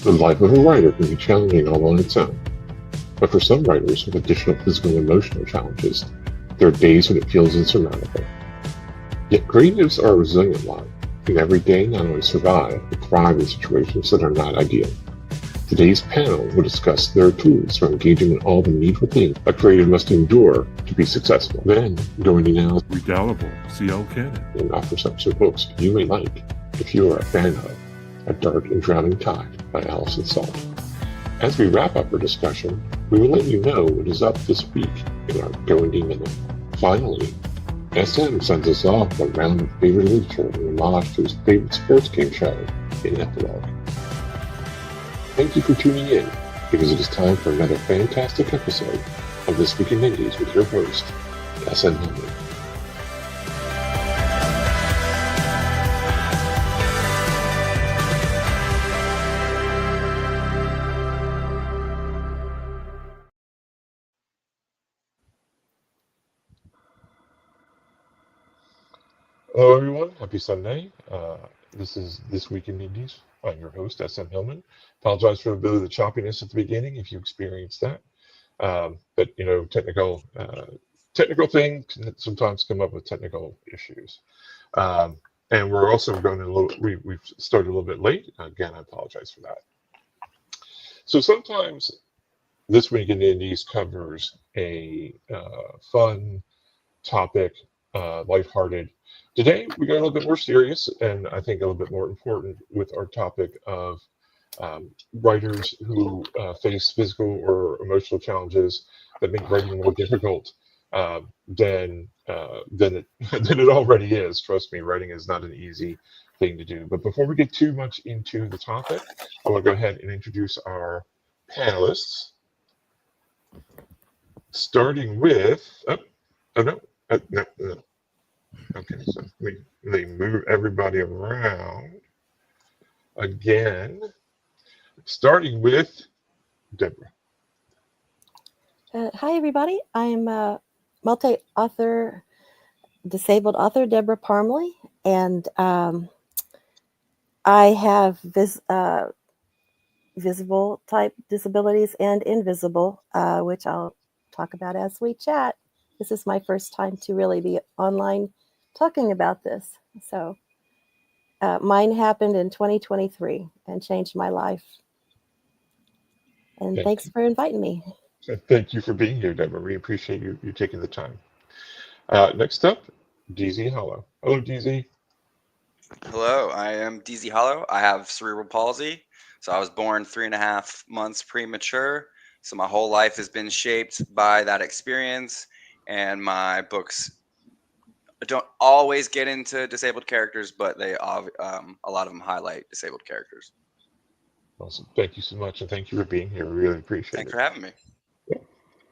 The life of a writer can be challenging all on its own, but for some writers with additional physical and emotional challenges, there are days when it feels insurmountable. Yet creatives are a resilient lot, and every day not only survive, but thrive in situations that are not ideal. Today's panel will discuss their tools for engaging in all the needful things a creative must endure to be successful. Then, going to now Regalable C.L. Cannon and offer some books you may like if you are a fan of A Dark and Drowning Tide by Allison Saft. As we wrap up our discussion, we will let you know what is up this week in our Go Indie Minute. Finally, SM sends us off a round of favorite literature in homage to his favorite sports game show in Epilogue. Thank you for tuning in, because it is time for another fantastic episode of This Week in Indies with your host, SM Hillman. Hello, everyone. Happy Sunday. This is This Week in Indies. I'm your host, SM Hillman. Apologize for a bit of the choppiness at the beginning if you experienced that. But technical things can sometimes come up with technical issues. And we're also going we've started a little bit late. Again, I apologize for that. So sometimes This Week in Indies covers a fun topic, lighthearted. Today, we got a little bit more serious and I think a little bit more important with our topic of writers who face physical or emotional challenges that make writing more difficult than it already is. Trust me, writing is not an easy thing to do. But before we get too much into the topic, I want to go ahead and introduce our panelists, starting with no. Okay, so they move everybody around again, starting with Deborah. Hi, everybody. I'm a multi-author, disabled author, Deborah Parmley, and I have visible type disabilities and invisible, which I'll talk about as we chat. This is my first time to really be online talking about this. So mine happened in 2023 and changed my life. And thanks for inviting me. Thank you for being here, Deborah. We appreciate you taking the time. Next up, DZ Hollow. Hello, DZ. Hello, I am DZ Hollow. I have cerebral palsy. So I was born 3.5 months premature. So my whole life has been shaped by that experience. And my books don't always get into disabled characters, but they a lot of them highlight disabled characters. Awesome. Thank you so much, and thank you for being here. We really appreciate Thanks it. for having me. Yeah.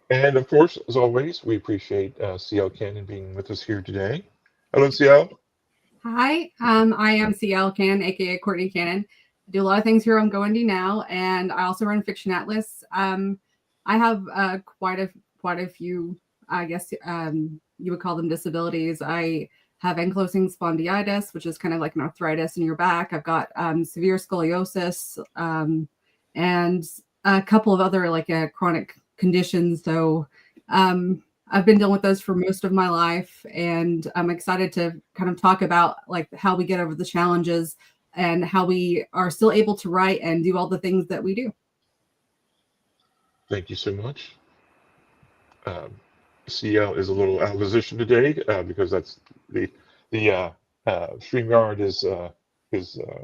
And of course, as always, we appreciate CL Cannon being with us here today. Hello, CL. Hi, I am CL Cannon, aka Courtney Cannon. I do a lot of things here on Go Indie now, and I also run Fiction Atlas. I have quite a few, I guess you would call them disabilities. I have ankylosing spondylitis, which is kind of like an arthritis in your back. I've got severe scoliosis and a couple of other chronic conditions. So I've been dealing with those for most of my life, and I'm excited to kind of talk about like how we get over the challenges and how we are still able to write and do all the things that we do. Thank you so much. CL is a little out of position today because that's the StreamYard is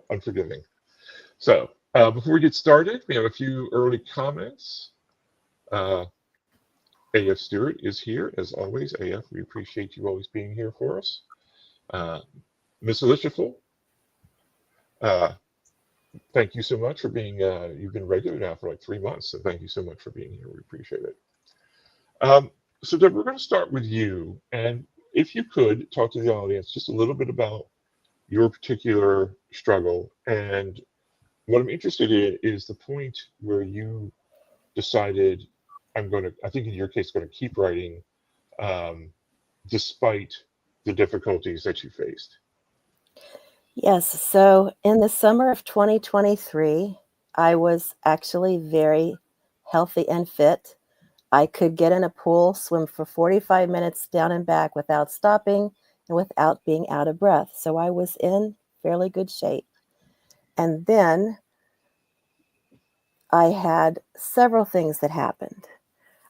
unforgiving. So before we get started, we have a few early comments. AF Stewart is here as always. AF, we appreciate you always being here for us. Miss Aliciaful, thank you so much for being. You've been regular now for like 3 months, so thank you so much for being here. We appreciate it. So Deb, we're going to start with you, and if you could talk to the audience just a little bit about your particular struggle, and what I'm interested in is the point where you decided, I think in your case, going to keep writing despite the difficulties that you faced. Yes. So in the summer of 2023, I was actually very healthy and fit. I could get in a pool, swim for 45 minutes down and back without stopping and without being out of breath. So I was in fairly good shape. And then I had several things that happened.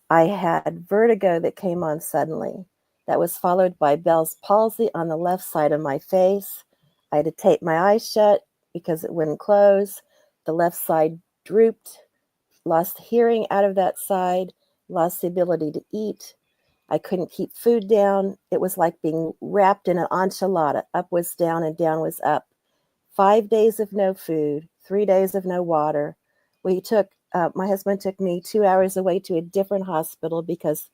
I had vertigo that came on suddenly. That was followed by Bell's palsy on the left side of my face. I had to tape my eyes shut because it wouldn't close. The left side drooped, lost hearing out of that side, lost the ability to eat. I couldn't keep food down. It was like being wrapped in an enchilada. Up was down and down was up. 5 days of no food, 3 days of no water. My husband took me 2 hours away to a different hospital because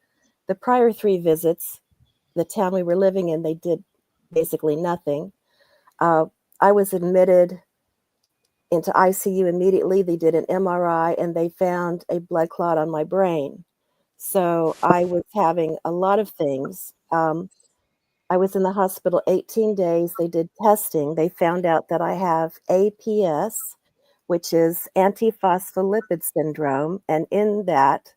the prior 3 visits, the town we were living in, they did basically nothing. I was admitted into ICU immediately. They did an MRI and they found a blood clot on my brain. So I was having a lot of things. I was in the hospital 18 days. They did testing. They found out that I have APS, which is antiphospholipid syndrome. And in that,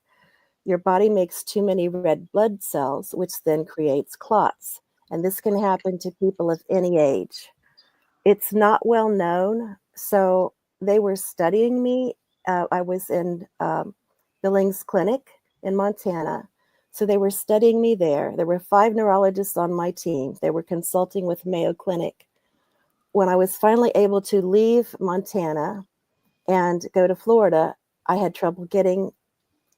your body makes too many red blood cells, which then creates clots. And this can happen to people of any age. It's not well known. So they were studying me. I was in Billings Clinic in Montana. So they were studying me there. There were 5 neurologists on my team. They were consulting with Mayo Clinic. When I was finally able to leave Montana and go to Florida, I had trouble getting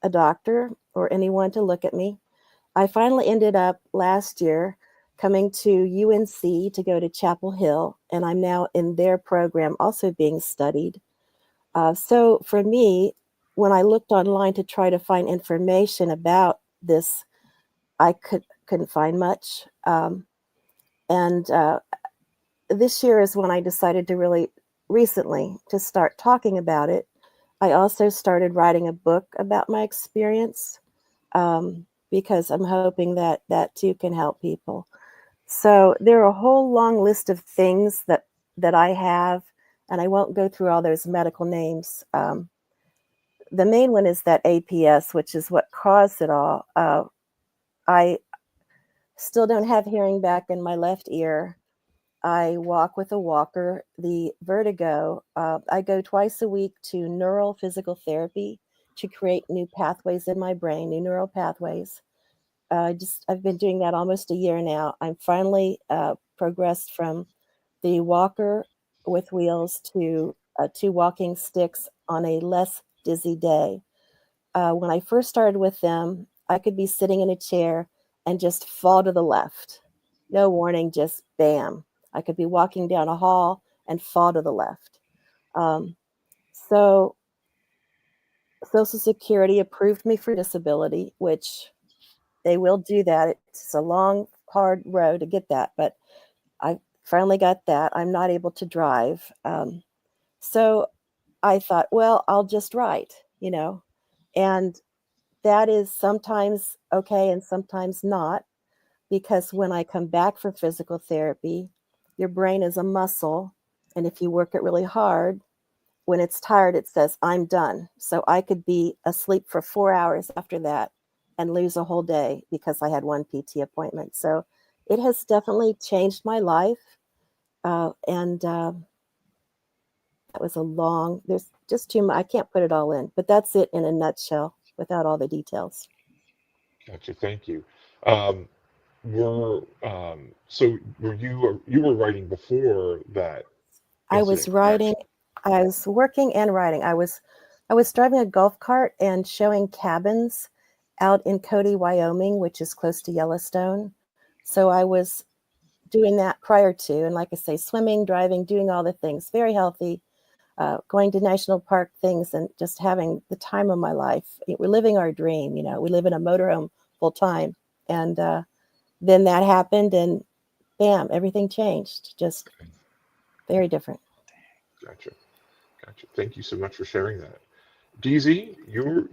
a doctor or anyone to look at me. I finally ended up last year coming to UNC to go to Chapel Hill, and I'm now in their program also being studied. So for me, when I looked online to try to find information about this, I couldn't find much. And this year is when I decided to really recently to start talking about it. I also started writing a book about my experience because I'm hoping that that too can help people. So there are a whole long list of things that I have, and I won't go through all those medical names. The main one is that APS, which is what caused it all. I still don't have hearing back in my left ear. I walk with a walker. The vertigo, I go twice a week to neural physical therapy to create new pathways in my brain, new neural pathways. I've been doing that almost a year now. I'm finally progressed from the walker with wheels to 2 walking sticks on a less dizzy day. When I first started with them, I could be sitting in a chair and just fall to the left. No warning, just bam. I could be walking down a hall and fall to the left. So Social Security approved me for disability, which they will do that. It's a long, hard road to get that, but I finally got that. I'm not able to drive. So I thought, well, I'll just write. And that is sometimes okay and sometimes not, because when I come back from physical therapy, your brain is a muscle. And if you work it really hard, when it's tired, it says, I'm done. So I could be asleep for 4 hours after that and lose a whole day because I had one PT appointment. So it has definitely changed my life. And that was there's just too much. I can't put it all in, but that's it in a nutshell without all the details. Gotcha. Thank you. Um, so you were writing before that I was incident, correct? writing, I was working and writing. I was driving a golf cart and showing cabins out in Cody, Wyoming, which is close to Yellowstone. So I was doing that prior to, and like I say, swimming, driving, doing all the things, very healthy, going to national park things and just having the time of my life. We're living our dream. We live in a motorhome full time. And then that happened and bam, everything changed. Just very different. Gotcha. Gotcha. Thank you so much for sharing that. DZ, your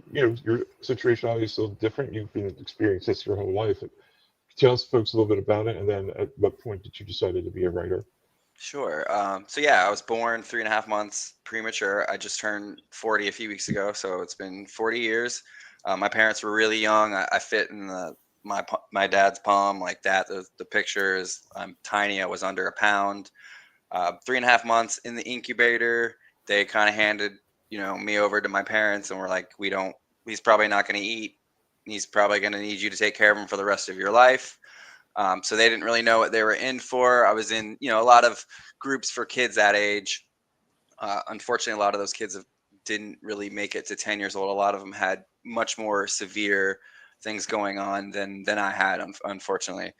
situation obviously is a little different. You've been experiencing this your whole life. Tell us folks a little bit about it, and then at what point did you decide to be a writer? Sure. So yeah, I was born 3.5 months premature. I just turned 40 a few weeks ago, so it's been 40 years. My parents were really young. I fit in my dad's palm like that. The picture is I'm tiny. I was under a pound. 3.5 months in the incubator. They kind of handed me over to my parents, and were like, "We don't. He's probably not going to eat. He's probably going to need you to take care of him for the rest of your life." So they didn't really know what they were in for. I was in, a lot of groups for kids that age. Unfortunately, a lot of those kids didn't really make it to 10 years old. A lot of them had much more severe things going on than I had, unfortunately.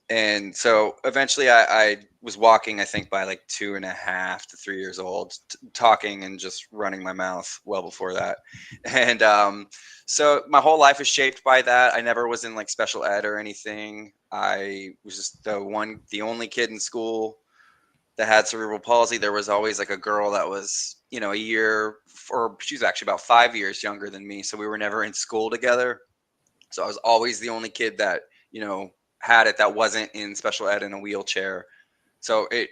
And so eventually I was walking, I think by like 2.5 to 3 years old, talking and just running my mouth well before that. And so my whole life is shaped by that. I never was in like special ed or anything. I was just the only kid in school that had cerebral palsy. There was always like a girl that was, a year, or she was actually about 5 years younger than me. So we were never in school together. So I was always the only kid that, had it that wasn't in special ed in a wheelchair. So it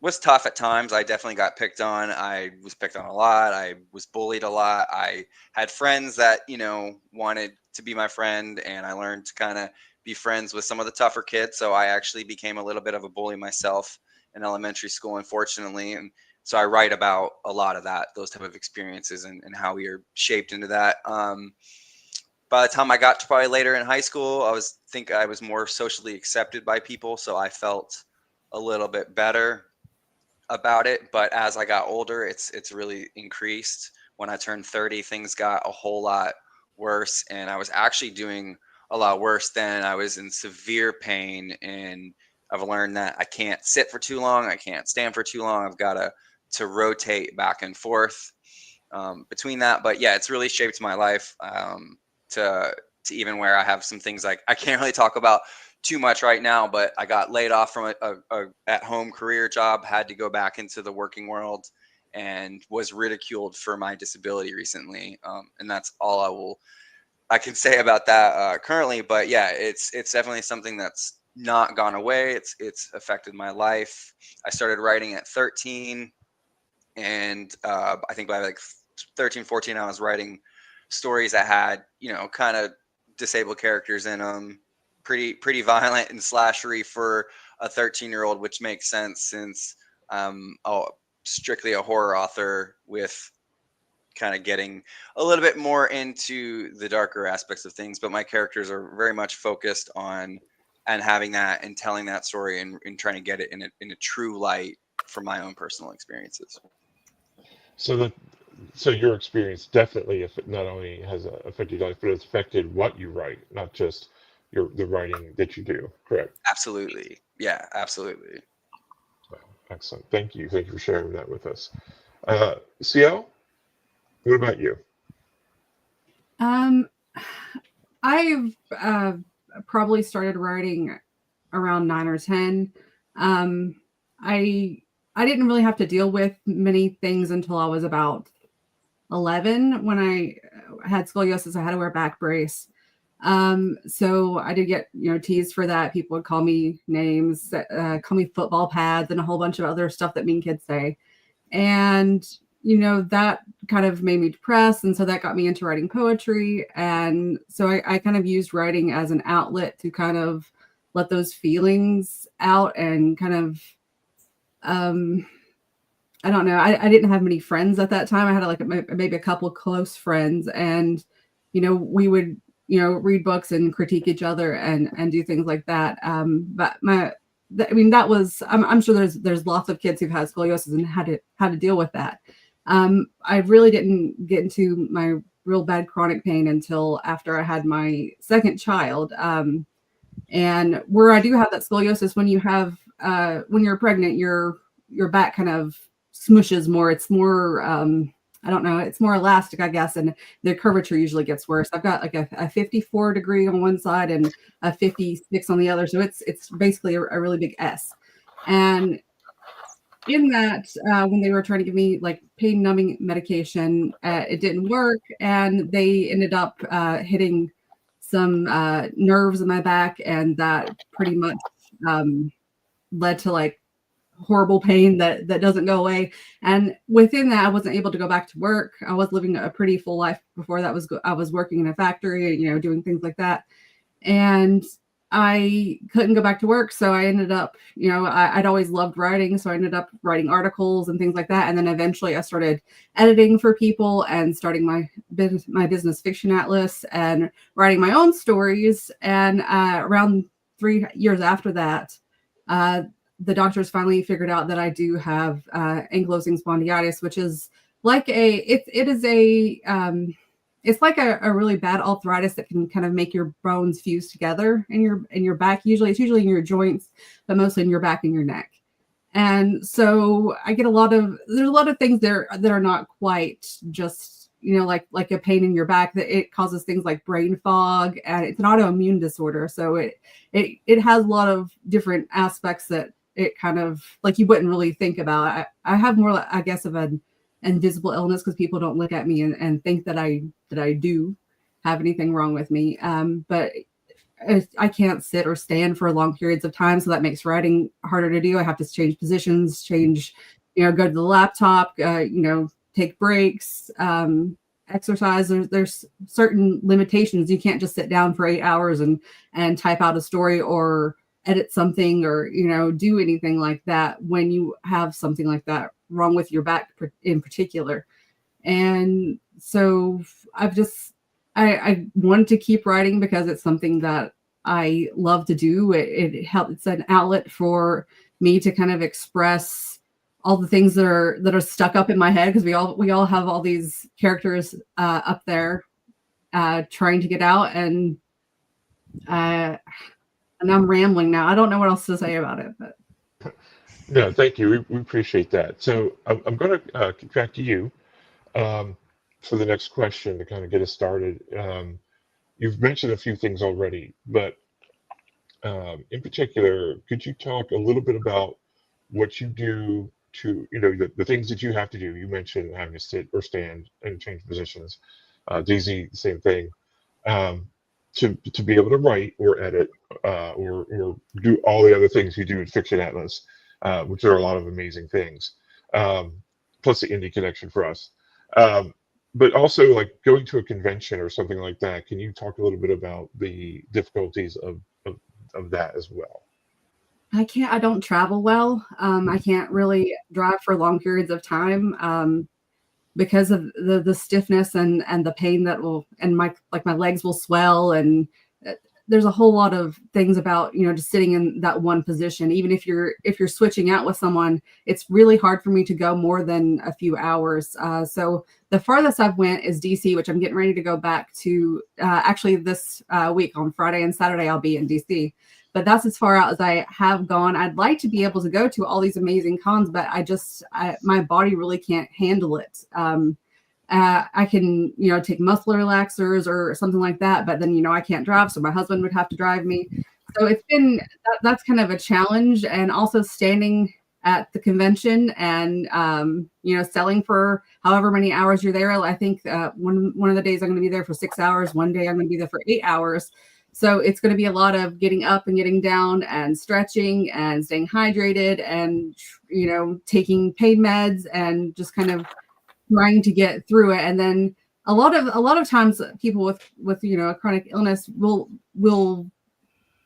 was tough at times. I definitely got picked on. I was picked on a lot. I was bullied a lot. I had friends that, wanted to be my friend, and I learned to kind of be friends with some of the tougher kids. So I actually became a little bit of a bully myself in elementary school, unfortunately. And so I write about a lot of those type of experiences, and how we are shaped into that. By the time I got to probably later in high school, I was more socially accepted by people. So I felt a little bit better about it. But as I got older, it's really increased. When I turned 30, things got a whole lot worse. And I was actually doing a lot worse then. I was in severe pain, and I've learned that I can't sit for too long. I can't stand for too long. I've got to rotate back and forth between that. But yeah, it's really shaped my life. To even where I have some things like I can't really talk about too much right now, but I got laid off from a at-home career job, had to go back into the working world, and was ridiculed for my disability recently. And that's all I can say about that currently. But yeah, it's definitely something that's not gone away. It's affected my life. I started writing at 13, and I think by like 13, 14, I was writing stories that had, kind of disabled characters in them, pretty violent and slashery for a 13-year-old, which makes sense since strictly a horror author, with kind of getting a little bit more into the darker aspects of things. But my characters are very much focused on and having that and telling that story, and trying to get it in a true light from my own personal experiences. So your experience definitely, if it not only has affected your life, but it's affected what you write, not just the writing that you do. Correct? Absolutely. Yeah, absolutely. Wow, excellent. Thank you. Thank you for sharing that with us. CL, what about you? I've probably started writing around 9 or 10. I didn't really have to deal with many things until I was about 11. When I had scoliosis, I had to wear a back brace. So I did get, teased for that. People would call me names, call me football pads, and a whole bunch of other stuff that mean kids say. And, that kind of made me depressed. And so that got me into writing poetry. And so I kind of used writing as an outlet to kind of let those feelings out, and kind of, I don't know. I didn't have many friends at that time. I had maybe a couple close friends, and, we would, read books and critique each other and do things like that. But that was, I'm sure there's lots of kids who've had scoliosis and had to deal with that. I really didn't get into my real bad chronic pain until after I had my second child. And where I do have that scoliosis, when you're pregnant, your back kind of smushes more. It's more, I don't know, it's more elastic, I guess. And the curvature usually gets worse. I've got like a 54 degree on one side and a 56 on the other. So it's basically a really big S. And in that, when they were trying to give me like pain numbing medication, it didn't work. And they ended up hitting some nerves in my back. And that pretty much led to like horrible pain that doesn't go away. And within that, I wasn't able to go back to work. I was living a pretty full life before that. I was working in a factory, doing things like that. And I couldn't go back to work. So I ended up, I'd always loved writing. So I ended up writing articles and things like that. And then eventually I started editing for people and starting my business fiction atlas and writing my own stories. And around 3 years after that, the doctors finally figured out that I do have ankylosing spondylitis, which is like it's like a really bad arthritis that can kind of make your bones fuse together in your back. It's usually in your joints, but mostly in your back and your neck. And so I get there's a lot of things there that are not quite just, like a pain in your back, that it causes things like brain fog, and it's an autoimmune disorder. So it has a lot of different aspects that it kind of, like, you wouldn't really think about. I have more, I guess, of an invisible illness because people don't look at me and think that I do have anything wrong with me. But I can't sit or stand for long periods of time. So that makes writing harder to do. I have to change positions, go to the laptop, take breaks, exercise. There's certain limitations. You can't just sit down for 8 hours and type out a story or edit something or, do anything like that when you have something like that wrong with your back in particular. And so I wanted to keep writing because it's something that I love to do. It helps. It's an outlet for me to kind of express all the things that are stuck up in my head, because we all have all these characters up there trying to get out. And I'm rambling now. I don't know what else to say about it, but. No, thank you. We appreciate that. So I'm going to kick back to you for the next question to kind of get us started. You've mentioned a few things already, but in particular, could you talk a little bit about what you do to, the things that you have to do? You mentioned having to sit or stand and change positions. DZ, the same thing. To be able to write or edit or do all the other things you do in Fiction Atlas, which are a lot of amazing things, plus the indie connection for us. But also, like, going to a convention or something like that, can you talk a little bit about the difficulties of that as well? I don't travel well. I can't really drive for long periods of time because of the stiffness and the pain that and my legs will swell, and there's a whole lot of things about, just sitting in that one position. Even if you're switching out with someone, it's really hard for me to go more than a few hours. So the farthest I've went is DC, which I'm getting ready to go back to. Actually, this week on Friday and Saturday, I'll be in DC. But that's as far out as I have gone. I'd like to be able to go to all these amazing cons, but my body really can't handle it. I can, take muscle relaxers or something like that, but then, I can't drive, so my husband would have to drive me. So it's been, that's kind of a challenge. And also standing at the convention and, selling for however many hours you're there. I think one of the days I'm going to be there for 6 hours. One day I'm going to be there for 8 hours. So it's going to be a lot of getting up and getting down and stretching and staying hydrated and, taking pain meds and just kind of trying to get through it. And then a lot of times people with a chronic illness will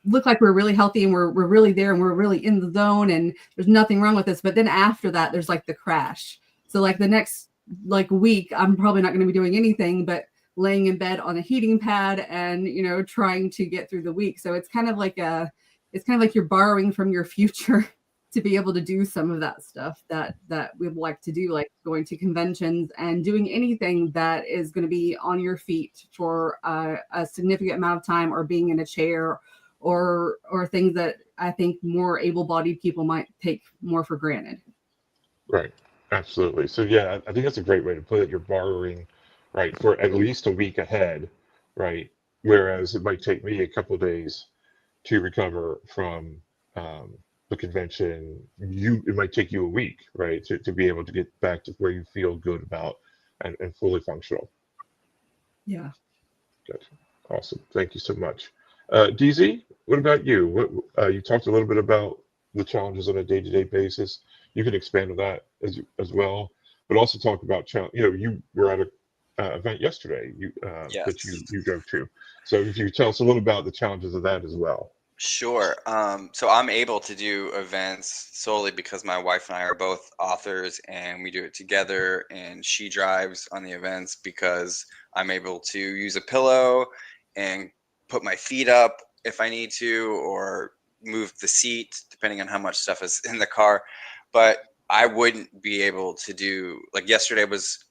look like we're really healthy and we're really there and we're really in the zone and there's nothing wrong with us. But then after that, there's like the crash. So like the next week, I'm probably not going to be doing anything but laying in bed on a heating pad and, trying to get through the week. So it's kind of like you're borrowing from your future to be able to do some of that stuff that we would like to do, like going to conventions and doing anything that is going to be on your feet for a significant amount of time, or being in a chair, or things that I think more able-bodied people might take more for granted. Right. Absolutely. So yeah, I think that's a great way to put it. You're borrowing, right, for at least a week ahead, right? Whereas it might take me a couple of days to recover from the convention. It might take you a week, right, to be able to get back to where you feel good about and fully functional. Yeah. Good. Awesome. Thank you so much. DZ, what about you? You talked a little bit about the challenges on a day-to-day basis. You can expand on that as well, but also talk about you were at a event yesterday that Yes. you go to. So if you tell us a little about the challenges of that as well. Sure. So I'm able to do events solely because my wife and I are both authors and we do it together. And she drives on the events because I'm able to use a pillow and put my feet up if I need to, or move the seat depending on how much stuff is in the car. But I wouldn't be able to do, like, yesterday was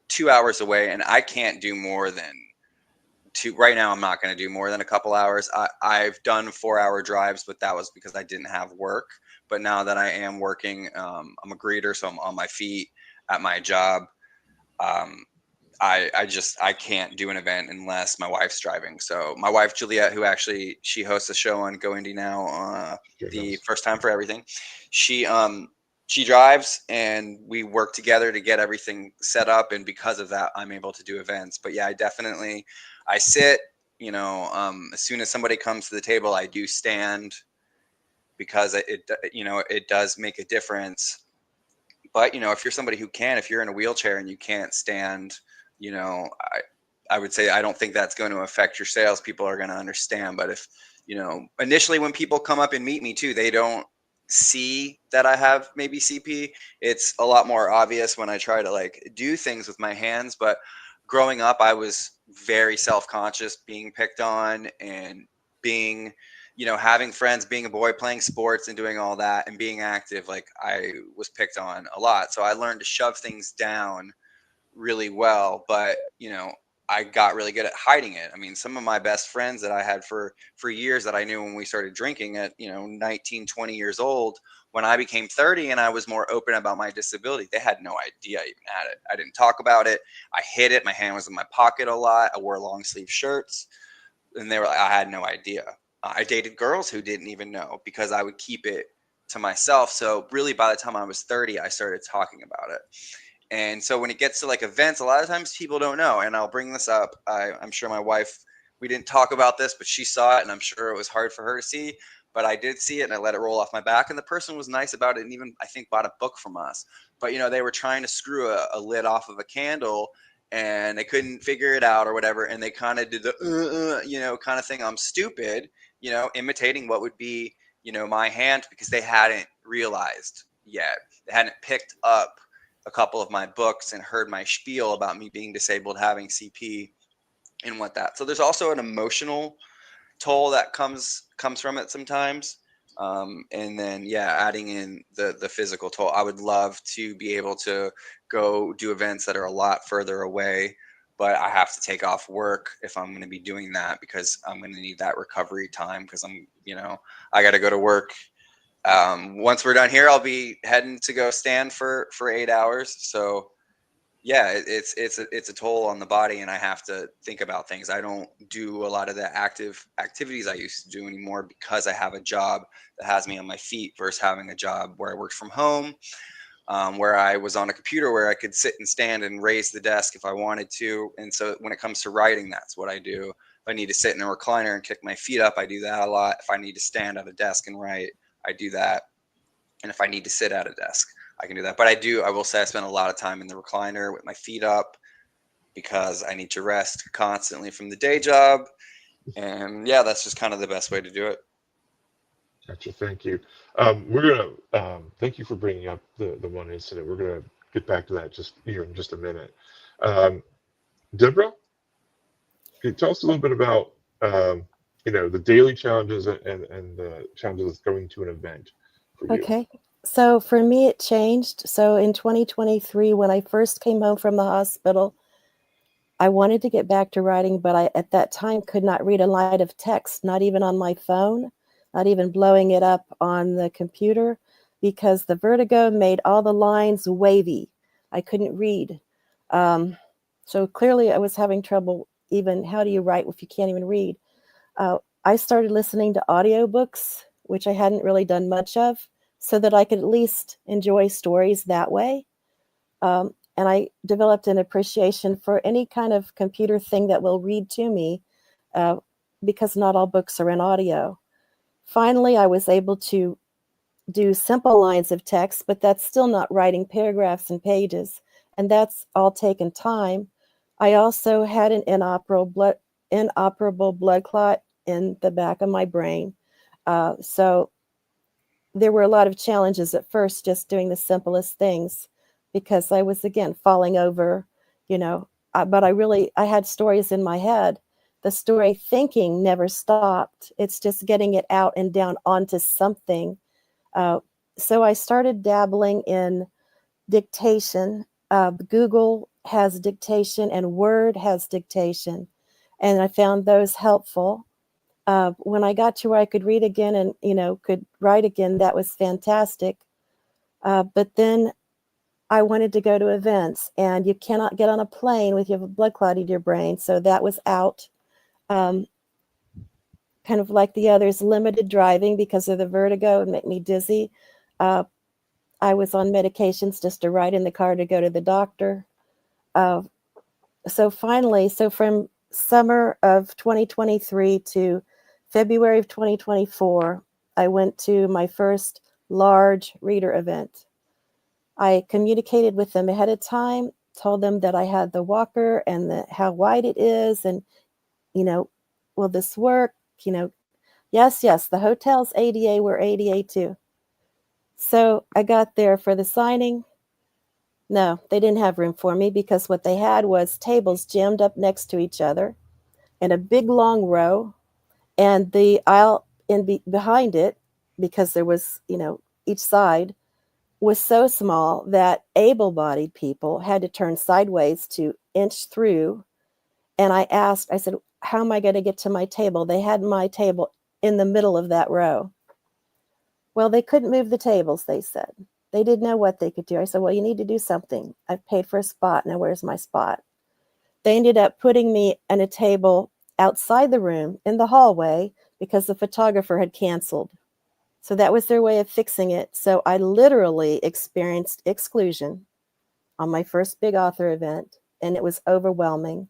2 hours away, and I can't do more than right now. I'm not going to do more than a couple hours. I've done 4 hour drives, but that was because I didn't have work. But now that I am working, I'm a greeter, so I'm on my feet at my job. um, I can't do an event unless my wife's driving. So my wife Juliet, who actually she hosts a show on Go Indie Now, Very the nice. first time for everything, she she drives and we work together to get everything set up, and because of that I'm able to do events. But yeah, I sit, as soon as somebody comes to the table I do stand, because it does make a difference. But if you're somebody if you're in a wheelchair and you can't stand, I would say I don't think that's going to affect your sales. People are going to understand. But if, initially when people come up and meet me too, they don't see that I have maybe CP. It's a lot more obvious when I try to like do things with my hands. But growing up, I was very self-conscious, being picked on and being, having friends, being a boy, playing sports and doing all that and being active. Like, I was picked on a lot. So I learned to shove things down really well. But, I got really good at hiding it. I mean, some of my best friends that I had for years, that I knew when we started drinking at, 19, 20 years old, when I became 30 and I was more open about my disability, they had no idea I even had it. I didn't talk about it. I hid it. My hand was in my pocket a lot. I wore long sleeve shirts, and they were like, I had no idea. I dated girls who didn't even know because I would keep it to myself. So really, by the time I was 30, I started talking about it. And so when it gets to like events, a lot of times people don't know. And I'll bring this up. I'm sure my wife, we didn't talk about this, but she saw it, and I'm sure it was hard for her to see. But I did see it, and I let it roll off my back. And the person was nice about it, and even I think bought a book from us. But they were trying to screw a lid off of a candle, and they couldn't figure it out or whatever. And they kind of did the kind of thing. I'm stupid, imitating what would be my hand, because they hadn't realized yet. They hadn't picked up a couple of my books and heard my spiel about me being disabled, having CP, and what that. So there's also an emotional toll that comes from it sometimes. And then adding in the physical toll. I would love to be able to go do events that are a lot further away, but I have to take off work if I'm going to be doing that, because I'm going to need that recovery time, because I got to go to work. Once we're done here, I'll be heading to go stand for 8 hours. So it's a toll on the body, and I have to think about things. I don't do a lot of the active activities I used to do anymore, because I have a job that has me on my feet versus having a job where I worked from home, where I was on a computer where I could sit and stand and raise the desk if I wanted to. And so when it comes to writing, that's what I do. If I need to sit in a recliner and kick my feet up, I do that a lot. If I need to stand at a desk and write, I do that. And if I need to sit at a desk, I can do that. But I will say I spend a lot of time in the recliner with my feet up, because I need to rest constantly from the day job. And that's just kind of the best way to do it. Gotcha. Thank you. We're gonna thank you for bringing up the one incident. We're gonna get back to that just here in just a minute. Deborah, can you tell us a little bit about the daily challenges and the challenges of going to an event for you? Okay. So for me, it changed. So in 2023, when I first came home from the hospital, I wanted to get back to writing, but I, at that time, could not read a line of text, not even on my phone, not even blowing it up on the computer, because the vertigo made all the lines wavy. I couldn't read. So clearly I was having trouble. Even how do you write if you can't even read? I started listening to audiobooks, which I hadn't really done much of, so that I could at least enjoy stories that way. And I developed an appreciation for any kind of computer thing that will read to me, because not all books are in audio. Finally, I was able to do simple lines of text, but that's still not writing paragraphs and pages. And that's all taken time. I also had an inoperable blood clot in the back of my brain. So there were a lot of challenges at first just doing the simplest things because I was, again, falling over, but I had stories in my head. The story thinking never stopped. It's just getting it out and down onto something. So I started dabbling in dictation. Google has dictation and Word has dictation. And I found those helpful. When I got to where I could read again and, could write again, that was fantastic. But then I wanted to go to events, and you cannot get on a plane with your blood clot in your brain. So that was out. Kind of like the others, limited driving because of the vertigo and make me dizzy. I was on medications just to ride in the car to go to the doctor. So from summer of 2023 to February of 2024, I went to my first large reader event. I communicated with them ahead of time, told them that I had the walker and how wide it is, and, will this work? Yes, the hotel's ADA, we're ADA too. So I got there for the signing. No, they didn't have room for me because what they had was tables jammed up next to each other in a big long row, and the aisle behind it, because there was, each side was so small that able-bodied people had to turn sideways to inch through. And I said, how am I going to get to my table? They had my table in the middle of that row. Well, they couldn't move the tables, they said. They didn't know what they could do. I said, well, you need to do something. I've paid for a spot. Now, where's my spot? They ended up putting me on a table outside the room in the hallway because the photographer had canceled. So that was their way of fixing it. So I literally experienced exclusion on my first big author event, and it was overwhelming.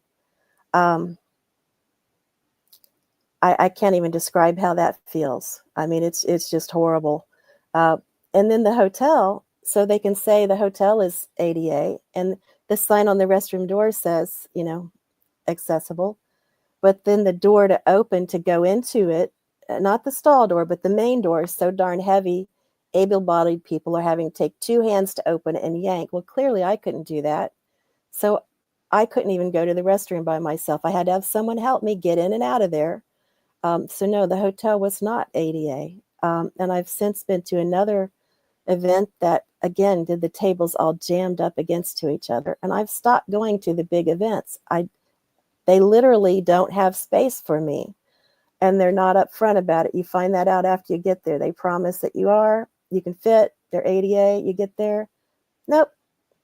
I can't even describe how that feels. I mean, it's just horrible. And then the hotel, so they can say the hotel is ADA, and the sign on the restroom door says, accessible. But then the door to open to go into it, not the stall door, but the main door is so darn heavy, able-bodied people are having to take two hands to open it and yank. Well, clearly I couldn't do that. So I couldn't even go to the restroom by myself. I had to have someone help me get in and out of there. So no, the hotel was not ADA. And I've since been to another event that, again, did the tables all jammed up against each other. And I've stopped going to the big events. They literally don't have space for me. And they're not upfront about it. You find that out after you get there. They promise that you can fit, they're ADA, you get there. Nope,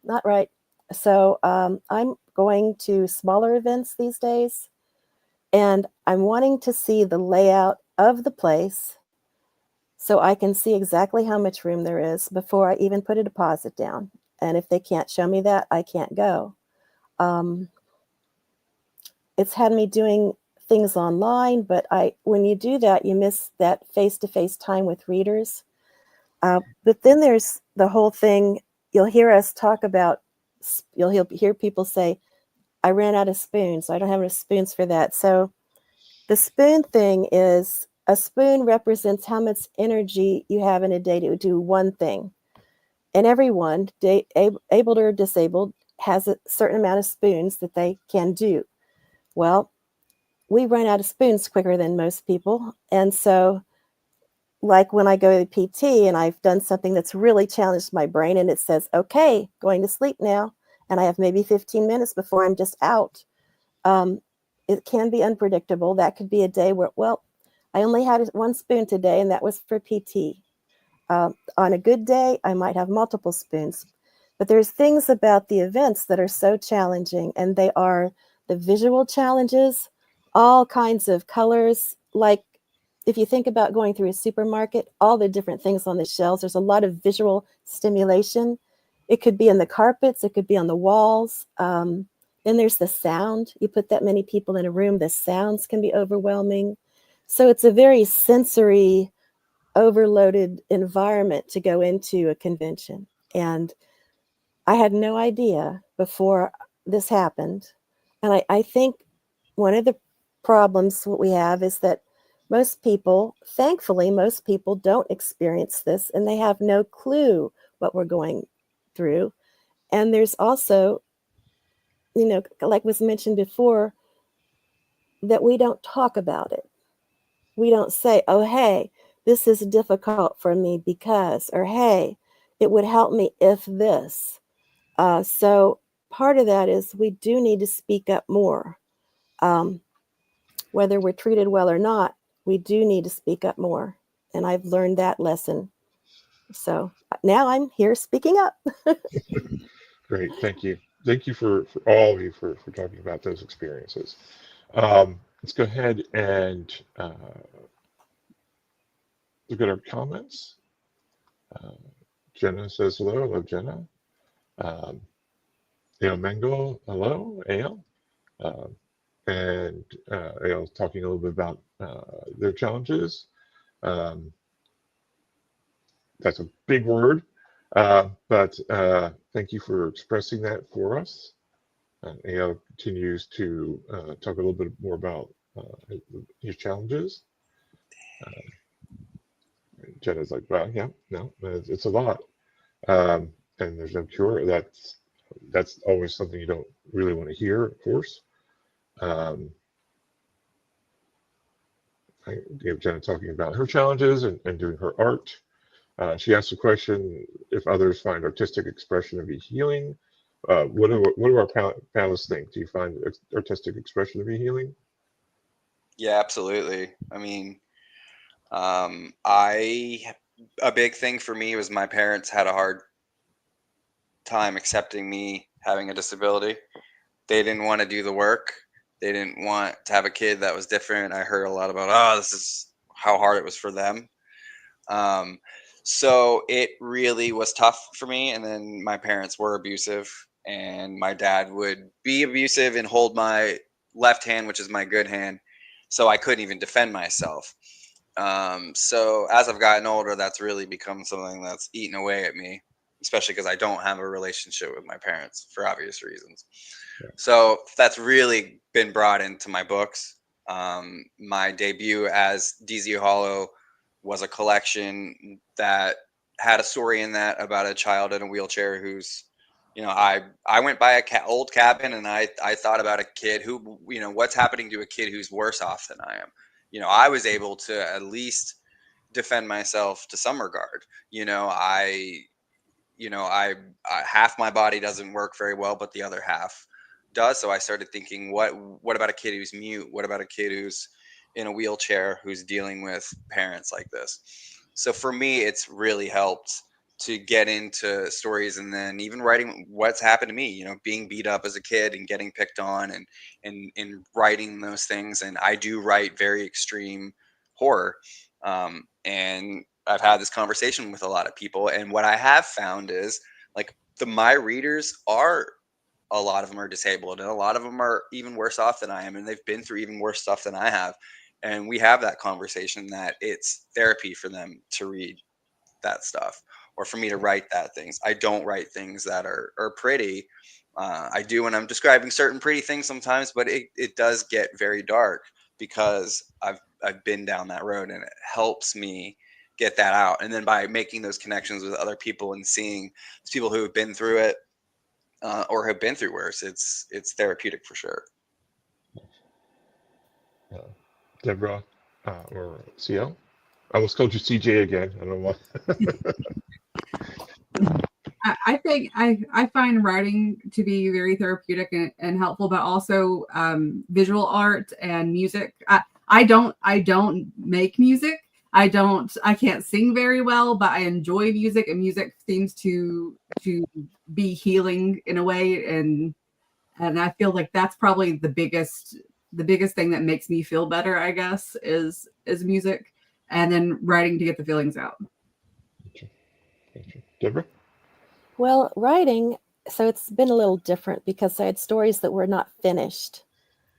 not right. So I'm going to smaller events these days, and I'm wanting to see the layout of the place so I can see exactly how much room there is before I even put a deposit down. And if they can't show me that, I can't go. It's had me doing things online, but when you do that, you miss that face-to-face time with readers. But then there's the whole thing. You'll hear us talk about, you'll hear people say, I ran out of spoons. I don't have enough spoons for that. So the spoon thing is, a spoon represents how much energy you have in a day to do one thing. And everyone, able or disabled, has a certain amount of spoons that they can do. Well, we run out of spoons quicker than most people. And so, like when I go to PT and I've done something that's really challenged my brain and it says, okay, going to sleep now, and I have maybe 15 minutes before I'm just out. It can be unpredictable. That could be a day where, well, I only had one spoon today, and that was for PT. On a good day, I might have multiple spoons. But there's things about the events that are so challenging, and they are the visual challenges, all kinds of colors. Like if you think about going through a supermarket, all the different things on the shelves, there's a lot of visual stimulation. It could be in the carpets, it could be on the walls. Then there's the sound. You put that many people in a room, the sounds can be overwhelming. So it's a very sensory overloaded environment to go into a convention. And I had no idea before this happened. And I think one of the problems what we have is that most people, thankfully, most people don't experience this and they have no clue what we're going through. And there's also, like was mentioned before, that we don't talk about it. We don't say, oh, hey, this is difficult for me because, or hey, it would help me if this. So part of that is we do need to speak up more. Whether we're treated well or not, we do need to speak up more. And I've learned that lesson. So now I'm here speaking up. Great, thank you. Thank you for all of you for talking about those experiences. Let's go ahead and look at our comments. Jenna says hello. Hello, Jenna. Ale Mengo, hello, Ale. And Ale's talking a little bit about their challenges. That's a big word, but thank you for expressing that for us. And Ale continues to talk a little bit more about his challenges. Jenna's like, well, yeah, no, it's a lot, and there's no cure. That's always something you don't really want to hear, of course. I have Jenna talking about her challenges and doing her art. She asked the question if others find artistic expression to be healing. What do our panelists think? Do you find artistic expression to be healing? Yeah, absolutely. I mean, a big thing for me was my parents had a hard time accepting me having a disability. They didn't want to do the work. They didn't want to have a kid that was different. I heard a lot about, oh, this is how hard it was for them. So it really was tough for me. And then my parents were abusive, and my dad would be abusive and hold my left hand, which is my good hand. So I couldn't even defend myself. So as I've gotten older, that's really become something that's eaten away at me, especially because I don't have a relationship with my parents for obvious reasons. Yeah. So that's really been brought into my books. My debut as DZ Hollow was a collection that had a story in that about a child in a wheelchair who's, I went by old cabin, and I thought about a kid who, what's happening to a kid who's worse off than I am. I was able to at least defend myself to some regard. I half my body doesn't work very well, but the other half does. So I started thinking, what about a kid who's mute? What about a kid who's in a wheelchair who's dealing with parents like this? So for me, it's really helped to get into stories, and then even writing what's happened to me, being beat up as a kid and getting picked on, and writing those things. And I do write very extreme horror. And I've had this conversation with a lot of people, and what I have found is, like, my readers are, a lot of them are disabled, and a lot of them are even worse off than I am, and they've been through even worse stuff than I have. And we have that conversation that it's therapy for them to read that stuff, or for me to write that things. I don't write things that are pretty. I do when I'm describing certain pretty things sometimes, but it does get very dark because I've been down that road, and it helps me get that out. And then by making those connections with other people and seeing people who have been through it, or have been through worse, it's therapeutic for sure. Deborah or CL? I almost called you CJ again. I don't know why. I think I find writing to be very therapeutic and helpful, but also visual art and music. I don't make music. I can't sing very well, but I enjoy music, and music seems to be healing in a way. And I feel like that's probably the biggest thing that makes me feel better, I guess, is music, and then writing to get the feelings out. Gotcha. Deborah? Well, writing, so it's been a little different because I had stories that were not finished.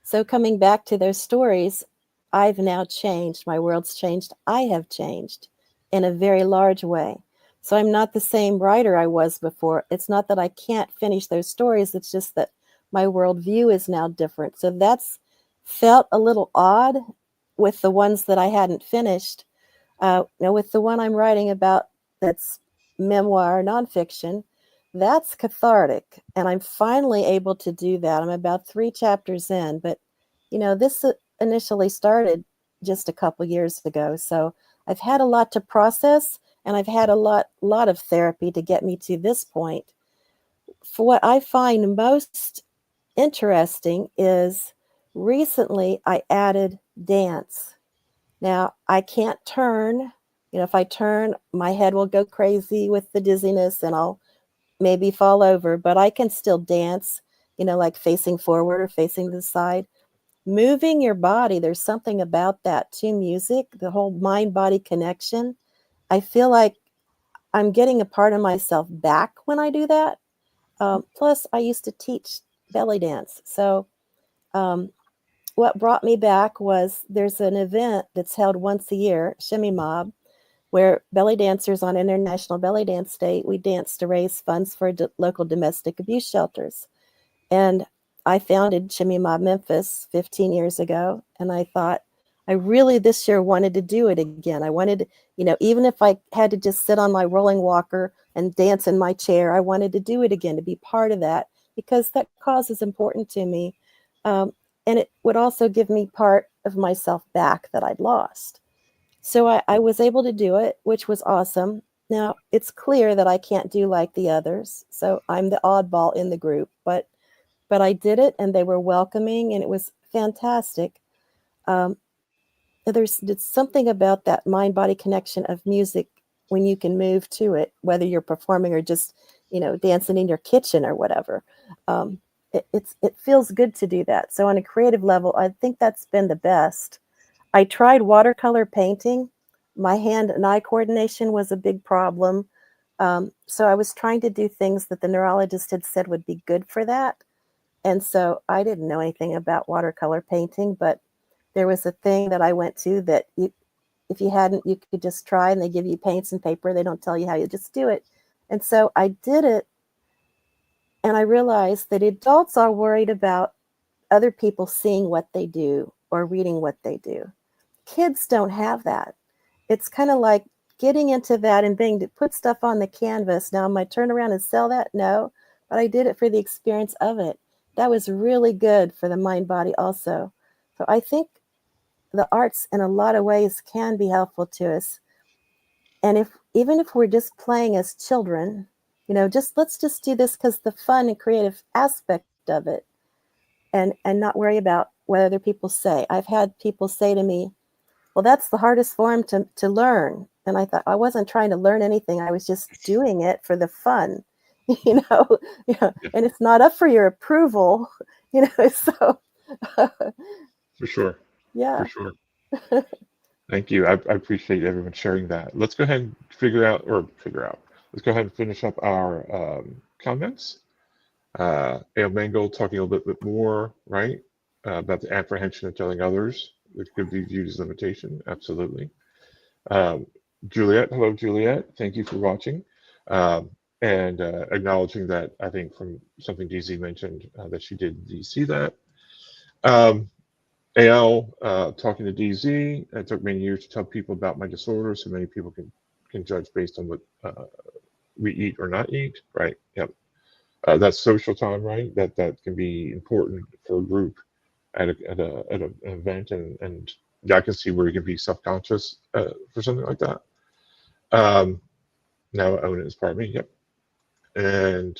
So coming back to those stories, I've now changed. My world's changed. I have changed. in a very large way. So I'm not the same writer I was before. It's not that I can't finish those stories. It's just that my worldview is now different. So that's felt a little odd with the ones that I hadn't finished. With the one I'm writing about that's memoir, nonfiction, that's cathartic. And I'm finally able to do that. I'm about 3 chapters in, but this initially started just a couple years ago. So I've had a lot to process, and I've had a lot of therapy to get me to this point. For what I find most interesting is recently I added dance. Now, I can't turn. If I turn, my head will go crazy with the dizziness and I'll maybe fall over, but I can still dance, like facing forward or facing to the side. Moving your body, there's something about that to music, the whole mind-body connection. I feel like I'm getting a part of myself back when I do that. Plus, I used to teach belly dance. So what brought me back was there's an event that's held once a year, Shimmy Mob, where belly dancers on International Belly Dance Day, we dance to raise funds for local domestic abuse shelters. And I founded Shimmy Mob Memphis 15 years ago, and I thought, I really this year wanted to do it again. I wanted, even if I had to just sit on my rolling walker and dance in my chair, I wanted to do it again, to be part of that, because that cause is important to me. And it would also give me part of myself back that I'd lost. So I was able to do it, which was awesome. Now, it's clear that I can't do like the others, so I'm the oddball in the group, but I did it, and they were welcoming, and it was fantastic. There's something about that mind-body connection of music when you can move to it, whether you're performing or just, dancing in your kitchen or whatever. It feels good to do that. So on a creative level, I think that's been the best. I tried watercolor painting. My hand and eye coordination was a big problem. So I was trying to do things that the neurologist had said would be good for that. And so I didn't know anything about watercolor painting, but there was a thing that I went to that if you hadn't, you could just try, and they give you paints and paper. They don't tell you how, you just do it. And so I did it, and I realized that adults are worried about other people seeing what they do or reading what they do. Kids don't have that. It's kind of like getting into that and being to put stuff on the canvas. Now, am I turn around and sell that? No, but I did it for the experience of it. That was really good for the mind body also. So I think the arts in a lot of ways can be helpful to us. And even if we're just playing as children, let's just do this because the fun and creative aspect of it, and not worry about what other people say. I've had people say to me, well, that's the hardest form to learn. And I thought, I wasn't trying to learn anything. I was just doing it for the fun, and it's not up for your approval, so. For sure. Yeah. For sure. Thank you. I appreciate everyone sharing that. Let's go ahead and Let's go ahead and finish up our comments. Ale Mangold talking a little bit more, right, about the apprehension of telling others, which could be viewed as limitation. Absolutely. Juliet, hello, Juliet. Thank you for watching. And acknowledging that, I think from something DZ mentioned, that she did see that. AL talking to DZ, it took many years to tell people about my disorder, so many people can judge based on what we eat or not eat, right? Yep. That's social time, right? That can be important for a group at an event, and yeah, I can see where you can be self-conscious for something like that. Now I own it as part of me, yep. And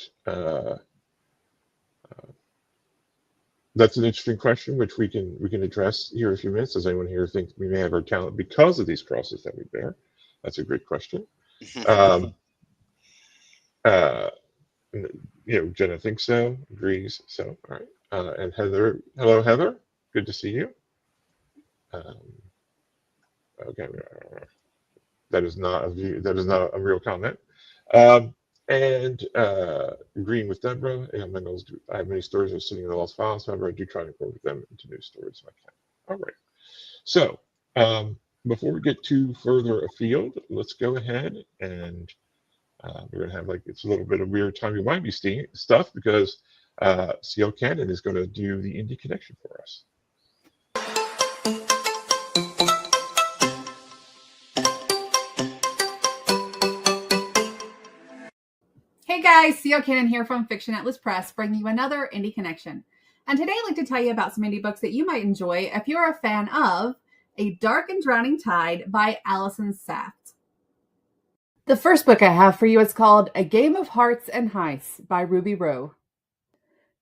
that's an interesting question, which we can address here in a few minutes. Does anyone here think we may have our talent because of these crosses that we bear? That's a great question. Jenna thinks so, agrees. So, all right. And Heather, hello, Heather. Good to see you. Okay, that is not a view. That is not a real comment. And agreeing with Deborah, I have many stories that are sitting in the lost files. However, I do try to incorporate them into new stories if I can. All right. So before we get too further afield, let's go ahead and we're going to have it's a little bit of weird timey-wimey stuff because CL Cannon is going to do the Indie Connection for us. Hey guys, CL Cannon here from Fiction Atlas Press, bringing you another Indie Connection. And today I'd like to tell you about some indie books that you might enjoy if you're a fan of A Dark and Drowning Tide by Allison Saft. The first book I have for you is called A Game of Hearts and Heists by Ruby Rowe.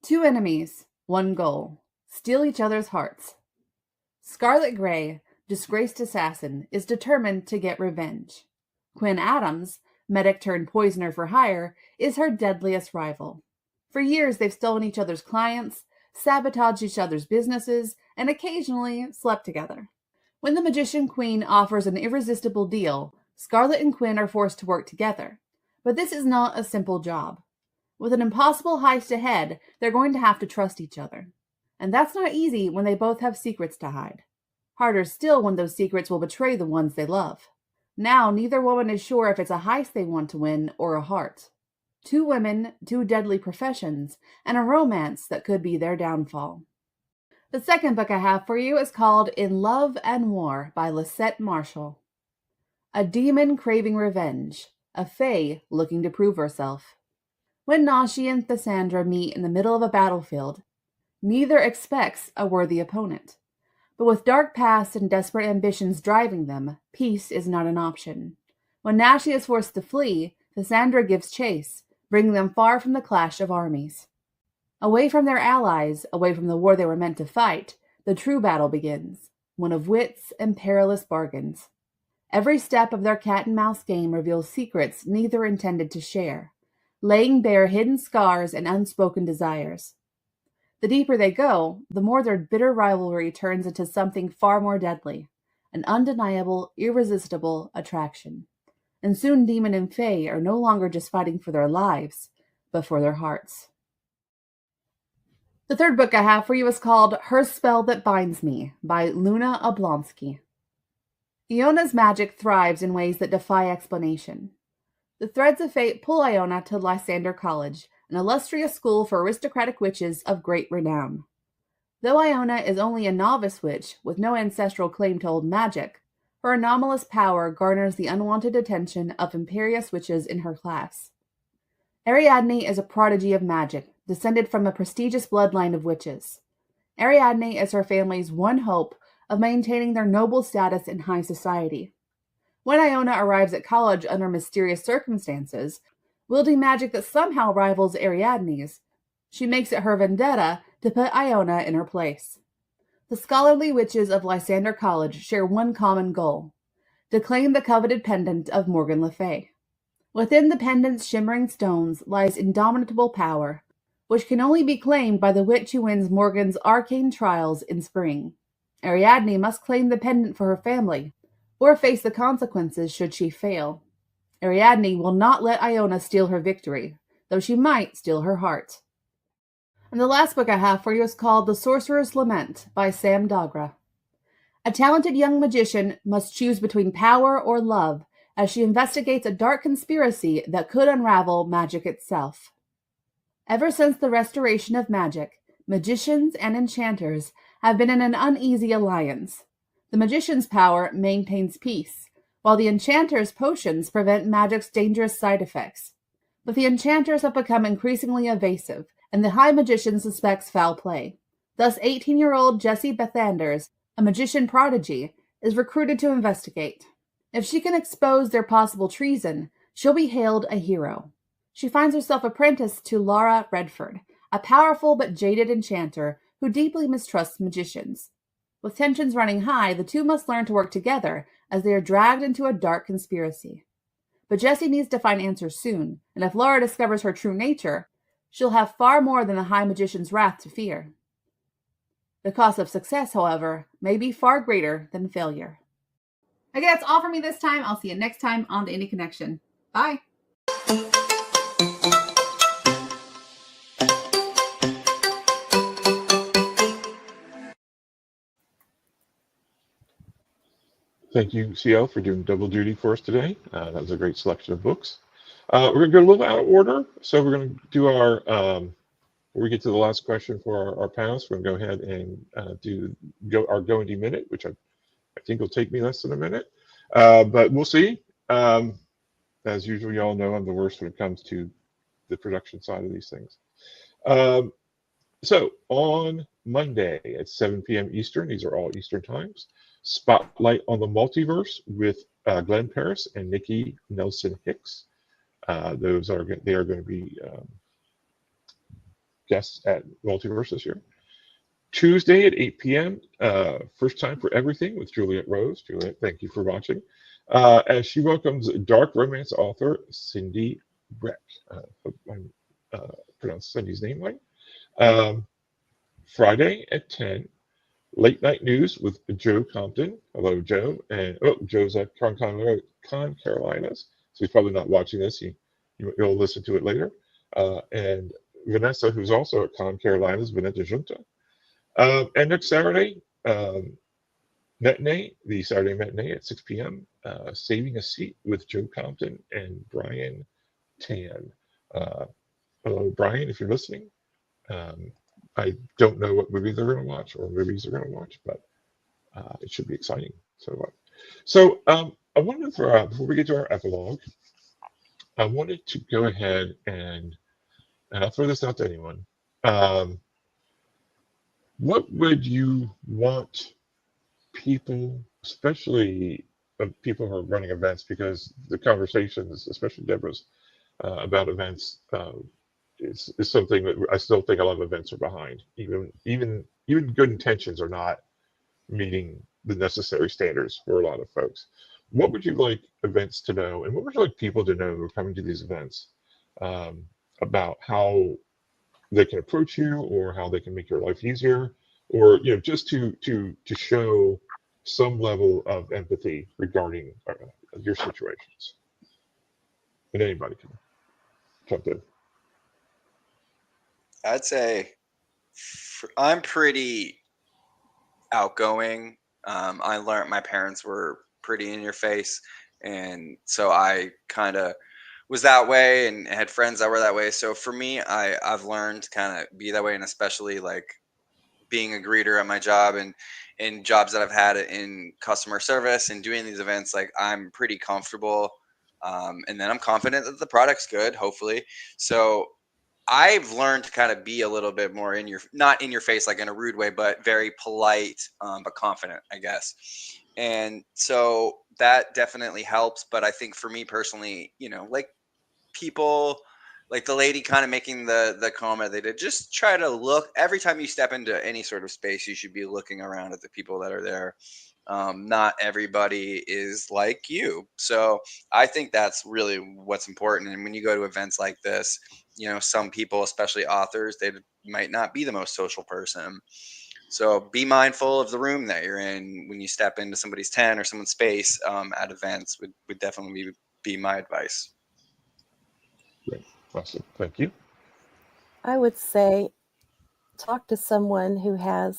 Two enemies, one goal. Steal each other's hearts. Scarlet Grey, disgraced assassin, is determined to get revenge. Quinn Adams, medic turned poisoner for hire, is her deadliest rival. For years they've stolen each other's clients, sabotaged each other's businesses, and occasionally slept together. When the Magician Queen offers an irresistible deal, Scarlet and Quinn are forced to work together. But this is not a simple job. With an impossible heist ahead, they're going to have to trust each other. And that's not easy when they both have secrets to hide. Harder still when those secrets will betray the ones they love. Now, neither woman is sure if it's a heist they want to win or a heart. Two women, two deadly professions, and a romance that could be their downfall. The second book I have for you is called In Love and War by Lisette Marshall. A demon craving revenge, a fae looking to prove herself. When Nashi and Cassandra meet in the middle of a battlefield, neither expects a worthy opponent. But with dark past and desperate ambitions driving them, peace is not an option. When Nashi is forced to flee, Cassandra gives chase, bringing them far from the clash of armies. Away from their allies, away from the war they were meant to fight, the true battle begins, one of wits and perilous bargains. Every step of their cat-and-mouse game reveals secrets neither intended to share, laying bare hidden scars and unspoken desires. The deeper they go, the more their bitter rivalry turns into something far more deadly, an undeniable, irresistible attraction. And soon Demon and Fae are no longer just fighting for their lives, but for their hearts. The third book I have for you is called Her Spell That Binds Me by Luna Oblonsky. Iona's magic thrives in ways that defy explanation. The threads of fate pull Iona to Lysander College, an illustrious school for aristocratic witches of great renown. Though Iona is only a novice witch with no ancestral claim to old magic, her anomalous power garners the unwanted attention of imperious witches in her class. Ariadne is a prodigy of magic, descended from a prestigious bloodline of witches. Ariadne is her family's one hope of maintaining their noble status in high society. When Iona arrives at college under mysterious circumstances, wielding magic that somehow rivals Ariadne's, she makes it her vendetta to put Iona in her place. The scholarly witches of Lysander College share one common goal: to claim the coveted pendant of Morgan Le Fay. Within the pendant's shimmering stones lies indomitable power, which can only be claimed by the witch who wins Morgan's arcane trials in spring. Ariadne must claim the pendant for her family, or face the consequences should she fail. Ariadne will not let Iona steal her victory, though she might steal her heart. And the last book I have for you is called The Sorcerer's Lament by Sam Dogra. A talented young magician must choose between power or love as she investigates a dark conspiracy that could unravel magic itself. Ever since the restoration of magic, magicians and enchanters have been in an uneasy alliance. The magician's power maintains peace, while the enchanter's potions prevent magic's dangerous side effects. But the enchanters have become increasingly evasive, and the high magician suspects foul play. Thus, 18-year-old Jessie Bethanders, a magician prodigy, is recruited to investigate. If she can expose their possible treason, she'll be hailed a hero. She finds herself apprenticed to Laura Redford, a powerful but jaded enchanter who deeply mistrusts magicians. With tensions running high, the two must learn to work together as they are dragged into a dark conspiracy. But Jessie needs to find answers soon, and if Laura discovers her true nature, she'll have far more than the High Magician's wrath to fear. The cost of success, however, may be far greater than failure. Okay, that's all for me this time. I'll see you next time on the Indie Connection. Bye! Thank you, CL, for doing double duty for us today. That was a great selection of books. We're going to go a little out of order. So we're going to do our, when we get to the last question for our panelists, we're going to go ahead and do our Go Indie Minute, which I think will take me less than a minute. But we'll see. As usual, y'all know I'm the worst when it comes to the production side of these things. So on Monday at 7 p.m. Eastern, these are all Eastern times, Spotlight on the Multiverse with Glenn Paris and Nikki Nelson Hicks. They are going to be guests at Multiverse this year. Tuesday at 8 p.m., First Time for Everything with Juliet Rose. Juliet, thank you for watching. As she welcomes dark romance author Cindy Breck. Hope I pronounced Cindy's name right. Friday at 10, Late Night News with Joe Compton. Hello, Joe. And Joe's at Con Carolinas, so he's probably not watching this. You'll listen to it later. And Vanessa, who's also at Con Carolinas, Vanessa Junta. And next Saturday, matinee, the Saturday matinee at 6 p.m., Saving a Seat with Joe Compton and Brian Tan. Hello, Brian, if you're listening. I don't know what movies they're going to watch or movies they're going to watch, but it should be exciting. So I wanted to throw out, before we get to our epilogue, I wanted to go ahead and I'll throw this out to anyone. What would you want people, especially people who are running events, because the conversations, especially Deborah's, about events is something that I still think a lot of events are behind. Even good intentions are not meeting the necessary standards for a lot of folks. What would you like events to know, and what would you like people to know who are coming to these events about how they can approach you, or how they can make your life easier, or just to show some level of empathy regarding your situations? And anybody can jump in. I'd say I'm pretty outgoing. I learned my parents were pretty in your face, and so I kind of was that way and had friends that were that way. So for me, I've learned to kind of be that way, and especially like being a greeter at my job and in jobs that I've had in customer service and doing these events, like I'm pretty comfortable. And then I'm confident that the product's good, hopefully. So I've learned to kind of be a little bit more not in your face, like in a rude way, but very polite, but confident, I guess. And so that definitely helps. But I think for me personally, like people, like the lady kind of making the comment they did, just try to look every time you step into any sort of space, you should be looking around at the people that are there. Not everybody is like you. So I think that's really what's important. And when you go to events like this, some people, especially authors, they might not be the most social person. So be mindful of the room that you're in when you step into somebody's tent or someone's space at events would definitely be my advice. Great. Awesome. Thank you. I would say talk to someone who has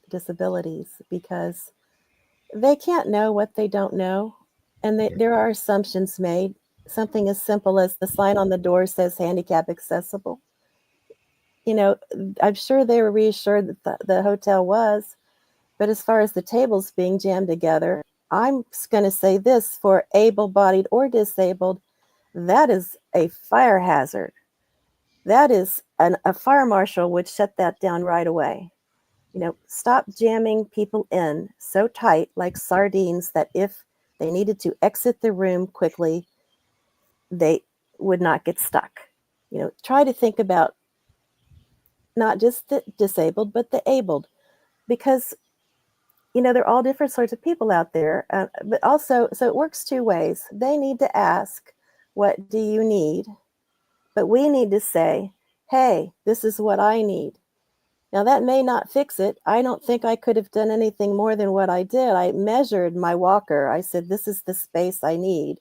disabilities, because they can't know what they don't know. And there are assumptions made. Something as simple as the sign on the door says handicap accessible. I'm sure they were reassured that the hotel was, but as far as the tables being jammed together, I'm going to say this: for able-bodied or disabled, that is a fire hazard. That is a fire marshal would shut that down right away. Stop jamming people in so tight like sardines that if they needed to exit the room quickly, they would not get stuck. Try to think about not just the disabled, but the abled, because, they're all different sorts of people out there. But also, so it works two ways. They need to ask, what do you need? But we need to say, hey, this is what I need. Now, that may not fix it. I don't think I could have done anything more than what I did. I measured my walker. I said, this is the space I need.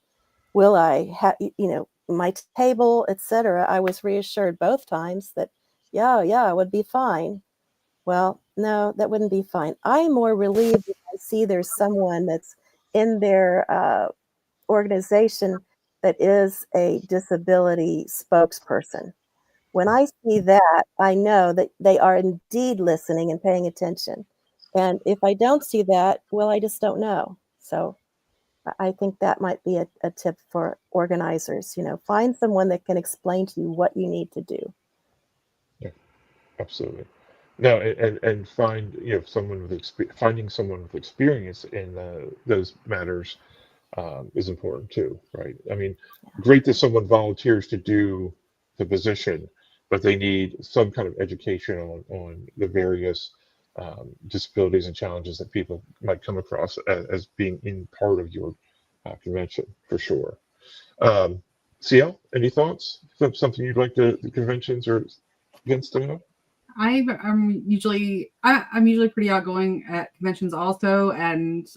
Will I have, my table, etc. I was reassured both times that, yeah, it would be fine. Well, no, that wouldn't be fine. I'm more relieved if I see there's someone that's in their organization that is a disability spokesperson. When I see that, I know that they are indeed listening and paying attention. And if I don't see that, well, I just don't know. So I think that might be a tip for organizers. Find someone that can explain to you what you need to do. Yeah, absolutely. No, and find someone with finding someone with experience in those matters is important too, right? I mean, great that someone volunteers to do the position, but they need some kind of education on the various disabilities and challenges that people might come across as being in part of your convention, for sure. CL, any thoughts? Something you'd like the conventions or events to know? I'm usually pretty outgoing at conventions also, and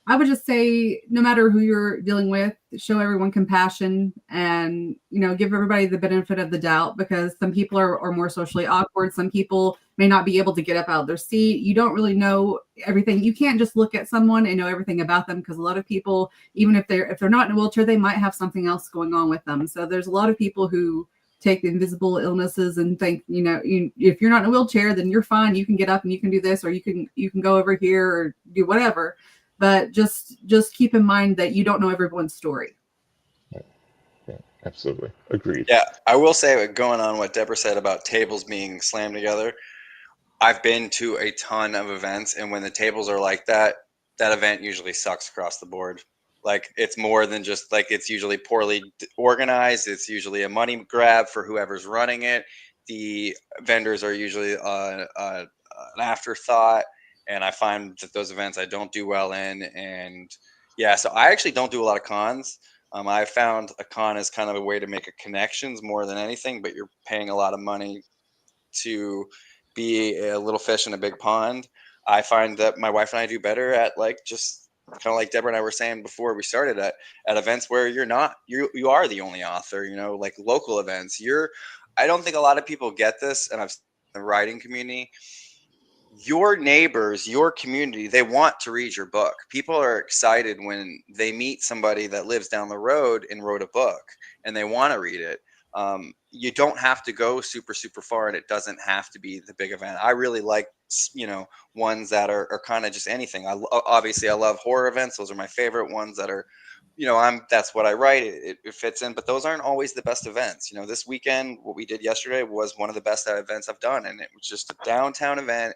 I would just say no matter who you're dealing with, show everyone compassion and give everybody the benefit of the doubt, because some people are more socially awkward. Some people may not be able to get up out of their seat. You don't really know everything. You can't just look at someone and know everything about them, because a lot of people, even if they're not in a wheelchair, they might have something else going on with them. So there's a lot of people who take the invisible illnesses and think, if you're not in a wheelchair, then you're fine. You can get up and you can do this, or you can go over here or do whatever. But just keep in mind that you don't know everyone's story. Yeah, absolutely. Agreed. Yeah, I will say, going on what Deborah said about tables being slammed together, I've been to a ton of events, and when the tables are like that, that event usually sucks across the board. Like, it's more than just like, it's usually poorly organized. It's usually a money grab for whoever's running it. The vendors are usually an afterthought, and I find that those events I don't do well in. And yeah, so I actually don't do a lot of cons. I found a con is kind of a way to make a connections more than anything, but you're paying a lot of money to be a little fish in a big pond. I find that my wife and I do better at, like, just kind of like Deborah and I were saying before we started, at events where you are the only author, like local events. I don't think a lot of people get this, and I've seen in the writing community, your neighbors, your community, they want to read your book. People are excited when they meet somebody that lives down the road and wrote a book, and they want to read it. You don't have to go super, super far, and it doesn't have to be the big event. I really like, ones that are kind of just anything. Obviously I love horror events. Those are my favorite ones that are, that's what I write. It fits in, but those aren't always the best events. This weekend, what we did yesterday was one of the best events I've done. And it was just a downtown event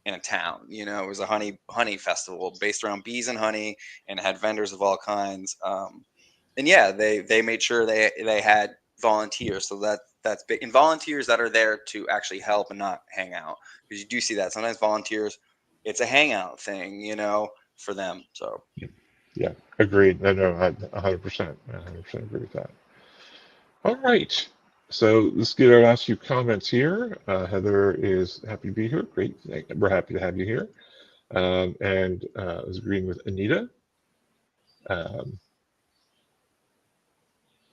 in a town. It was a honey festival based around bees and honey, and had vendors of all kinds. And yeah, they made sure they had volunteers, so that's big, and volunteers that are there to actually help and not hang out, because you do see that sometimes volunteers, it's a hangout thing, for them. So Yeah, agreed. No, 100%. 100% agree with that. All right. So let's get our last few comments here. Heather is happy to be here. Great. We're happy to have you here. And is agreeing with Anita.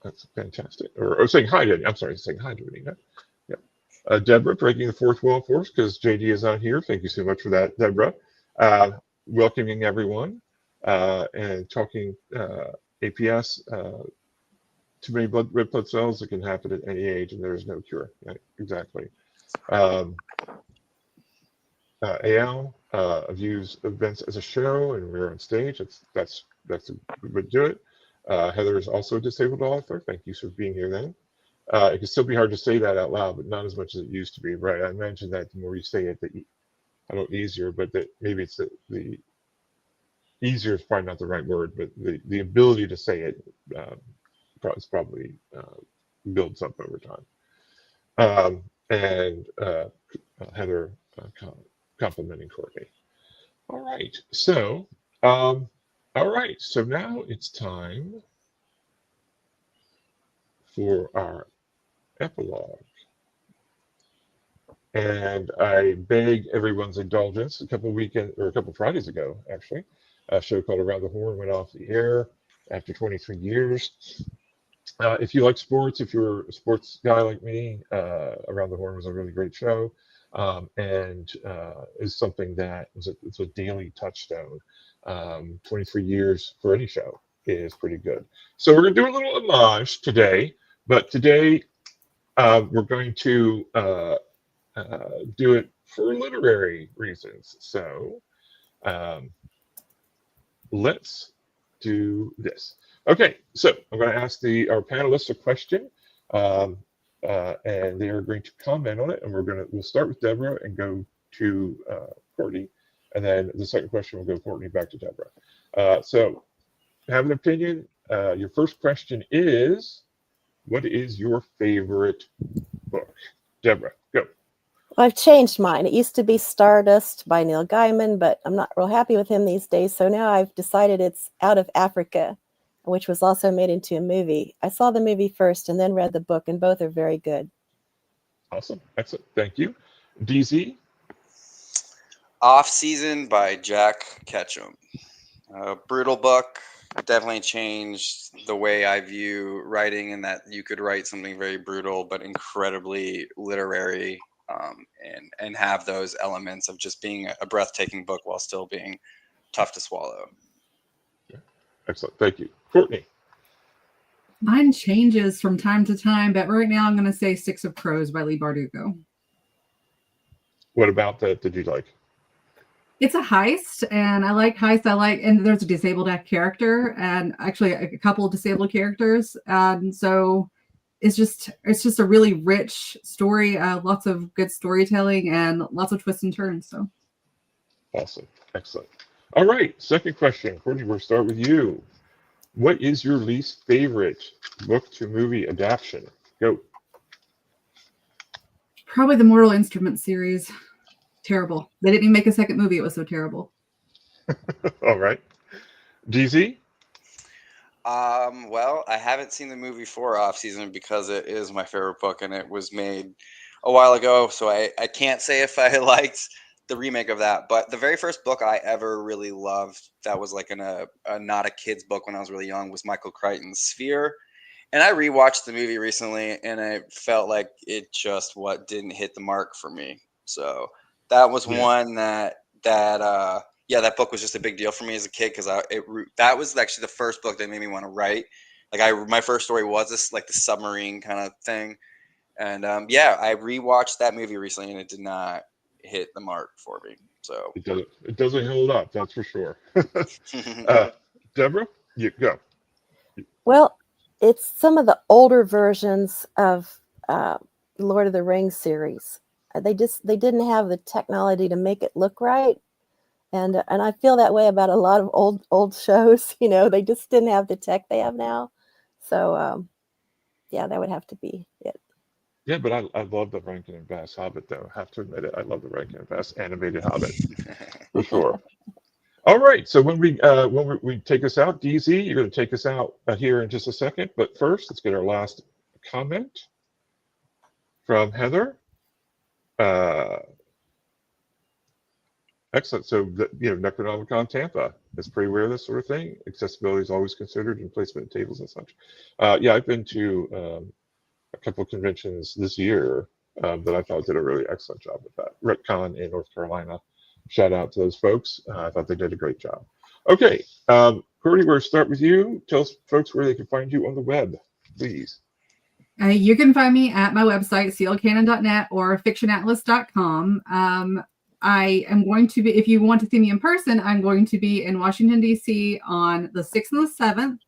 That's fantastic. Or saying hi to, I'm sorry, saying hi to Anita. Yeah. Deborah, breaking the fourth wall for us because JD is not here. Thank you so much for that, Deborah. Welcoming everyone and talking APS. Too many red blood cells, it can happen at any age, and there is no cure. Right? Exactly. AL views events as a show, and we're on stage. That's a good way to do it. Heather is also a disabled author. Thank you for being here. Then it can still be hard to say that out loud, but not as much as it used to be. Right? I mentioned that the more you say it, I don't easier, but that maybe it's the easier is probably not the right word, but the ability to say it probably builds up over time. And Heather complimenting Courtney. All right, so now it's time for our epilogue, and I beg everyone's indulgence. A couple Fridays ago, actually, a show called Around the Horn went off the air after 23 years. If you like sports, if you're a sports guy like me, Around the Horn was a really great show. and is something that it's a daily touchstone. 23 years for any show is pretty good. So we're going to do a little homage today, but today we're going to do it for literary reasons. So let's do this. Okay, so I'm going to ask our panelists a question, and they are going to comment on it. And we'll start with Deborah and go to Courtney, and then the second question will go Courtney back to Deborah. So, have an opinion. Your first question is, what is your favorite book? Deborah, go. Well, I've changed mine. It used to be Stardust by Neil Gaiman, but I'm not real happy with him these days. So now I've decided it's Out of Africa, which was also made into a movie. I saw the movie first and then read the book, and both are very good. Awesome. Excellent. Thank you. DZ? Off Season by Jack Ketchum. Brutal book. Definitely changed the way I view writing, in that you could write something very brutal but incredibly literary, and have those elements of just being a breathtaking book while still being tough to swallow. Excellent. Thank you. Courtney? Mine changes from time to time, but right now I'm going to say Six of Crows by Lee Bardugo. What about that did you like? It's a heist, and I like heists. And there's a disabled character, and actually a couple of disabled characters, and so it's just a really rich story. Lots of good storytelling and lots of twists and turns. So Awesome. Excellent. All right. Second question. Courtney, we'll start with you. What is your least favorite book to movie adaptation? Go. probably the Mortal Instruments series. Terrible. They didn't even make a second movie. It was so terrible. All right. DZ? Well, I haven't seen the movie for Off Season because it is my favorite book and it was made a while ago. So I can't say if I liked the remake of that. But the very first book I ever really loved that was like a not a kid's book when I was really young was Michael Crichton's Sphere. And I rewatched the movie recently and I felt like it just didn't hit the mark for me. So that was one that book was just a big deal for me as a kid because that was actually the first book that made me want to write. Like my first story was this like the submarine kind of thing, and I rewatched that movie recently and it did not hit the mark for me. So it doesn't hold up, that's for sure. Deborah, you go. Well, it's some of the older versions of Lord of the Rings series. They didn't have the technology to make it look right. And I feel that way about a lot of old shows. You know, they just didn't have the tech they have now. So, that would have to be it. Yeah, but I love the Rankin and Bass Hobbit, though. I have to admit it. I love the Rankin and Bass animated Hobbit for sure. All right. So when we take us out, DZ, you're going to take us out here in just a second. But first, let's get our last comment from Heather. Excellent. So, Necronomicon Tampa is pretty aware of this sort of thing. Accessibility is always considered in placement of tables and such. I've been to a couple of conventions this year that I thought did a really excellent job with that. RetCon in North Carolina. Shout out to those folks. I thought they did a great job. Okay. Courtney, we'll start with you. Tell folks where they can find you on the web, please. You can find me at my website, clcanon.net or fictionatlas.com. I am going to be, if you want to see me in person, I'm going to be in Washington, D.C. on the 6th and the 7th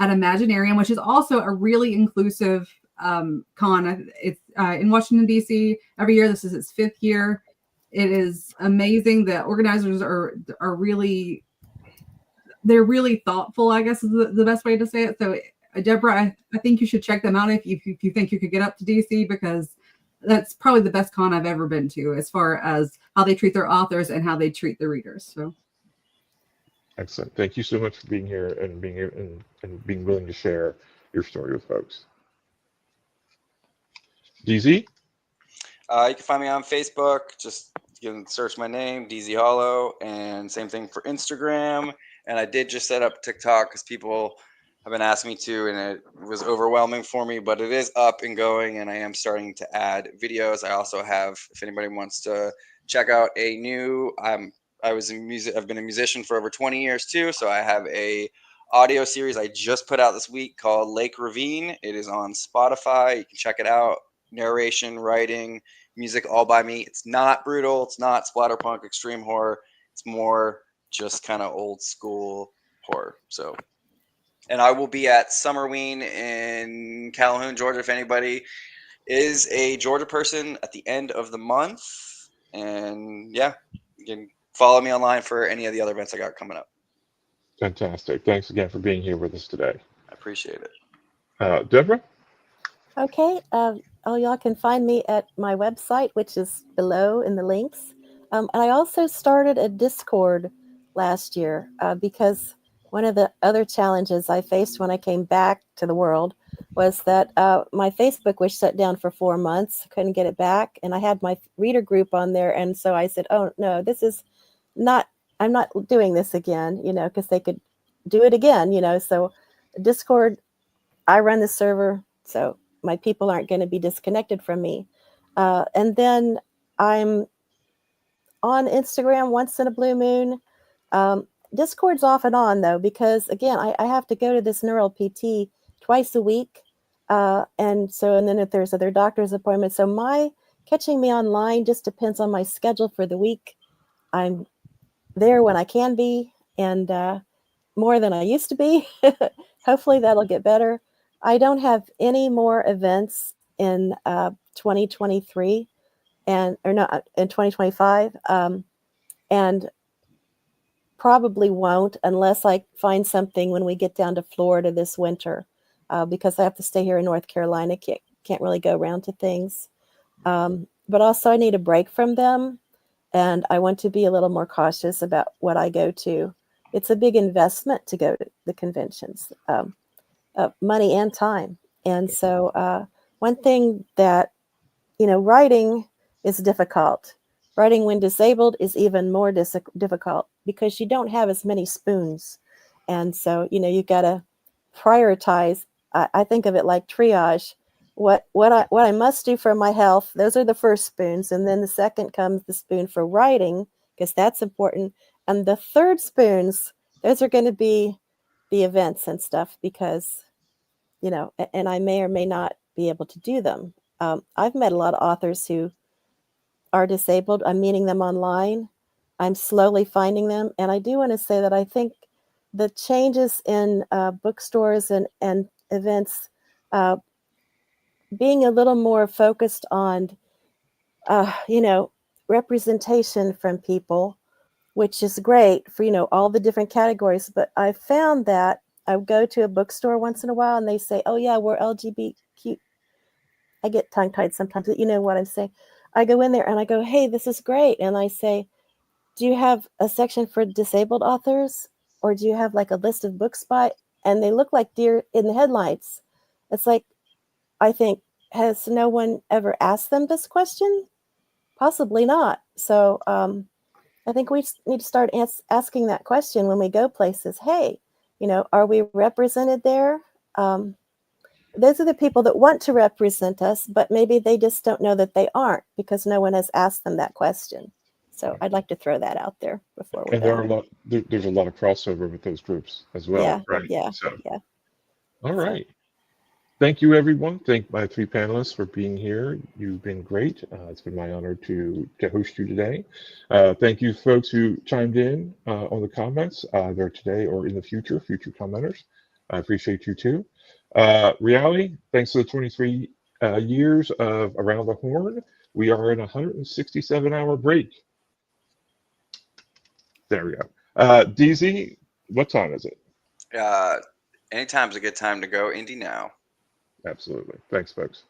at Imaginarium, which is also a really inclusive con. It's in Washington, D.C. every year. This is its 5th year. It is amazing. The organizers are really, they're really thoughtful, I guess is the best way to say it. So, Deborah, I think you should check them out if you think you could get up to D.C. because that's probably the best con I've ever been to as far as how they treat their authors and how they treat the readers. So, excellent. Thank you so much for being here and being here and being willing to share your story with folks. DZ? You can find me on Facebook. Just you can search my name, DZ Hollow, and same thing for Instagram. And I did just set up TikTok because people have been asking me to, and it was overwhelming for me, but it is up and going, and I am starting to add videos. I also have, if anybody wants to check out a new, I've been a musician for over 20 years too, so I have a audio series I just put out this week called Lake Ravine. It is on Spotify. You can check it out. Narration, writing, music all by me. It's not brutal. It's not splatterpunk extreme horror. It's more just kind of old school horror. So, and I will be at Summerween in Calhoun, Georgia. If anybody is a Georgia person at the end of the month, and yeah, you can follow me online for any of the other events I got coming up. Fantastic. Thanks again for being here with us today. I appreciate it. Deborah? Okay. Y'all can find me at my website, which is below in the links. And I also started a Discord last year because one of the other challenges I faced when I came back to the world was that my Facebook was shut down for 4 months. Couldn't get it back. And I had my reader group on there. And so I said, oh, no, this is not, I'm not doing this again, because they could do it again, So Discord, I run the server, so my people aren't going to be disconnected from me. And then I'm on Instagram once in a blue moon. Discord's off and on, though, because, again, I have to go to this neural PT twice a week. And then if there's other doctor's appointments. So my catching me online just depends on my schedule for the week. I'm there when I can be, and more than I used to be. Hopefully that'll get better. I don't have any more events in 2023 or not in 2025, and probably won't unless I find something when we get down to Florida this winter, because I have to stay here in North Carolina. Can't really go around to things, but also I need a break from them, and I want to be a little more cautious about what I go to. It's a big investment to go to the conventions. Money and time. And so one thing that, writing is difficult. Writing when disabled is even more difficult because you don't have as many spoons. And so, you got to prioritize. I think of it like triage. What I must do for my health, those are the first spoons. And then the second comes the spoon for writing, because that's important. And the third spoons, those are going to be the events and stuff, because and I may or may not be able to do them. I've met a lot of authors who are disabled. I'm meeting them online. I'm slowly finding them. And I do want to say that I think the changes in bookstores and events being a little more focused on, representation from people, which is great for, all the different categories. But I found that I go to a bookstore once in a while and they say, oh, yeah, we're LGBTQ. I get tongue-tied sometimes, but you know what I'm saying. I go in there and I go, hey, this is great. And I say, do you have a section for disabled authors? Or do you have like a list of books by? And they look like deer in the headlights. It's like, I think, has no one ever asked them this question? Possibly not. So I think we need to start asking that question when we go places. Hey, are we represented there? Those are the people that want to represent us, but maybe they just don't know that they aren't because no one has asked them that question. So I'd like to throw that out there before we're done. There's a lot of crossover with those groups as well, Yeah, right? yeah, So, yeah. all right. Thank you, everyone. Thank my 3 panelists for being here. You've been great. It's been my honor to host you today. Thank you, folks who chimed in on the comments, either today or in the future commenters. I appreciate you too. Reality, thanks to the 23 years of Around the Horn, we are in a 167-hour break. There we go. DZ, what time is it? Anytime's a good time to go indie now. Absolutely. Thanks, folks.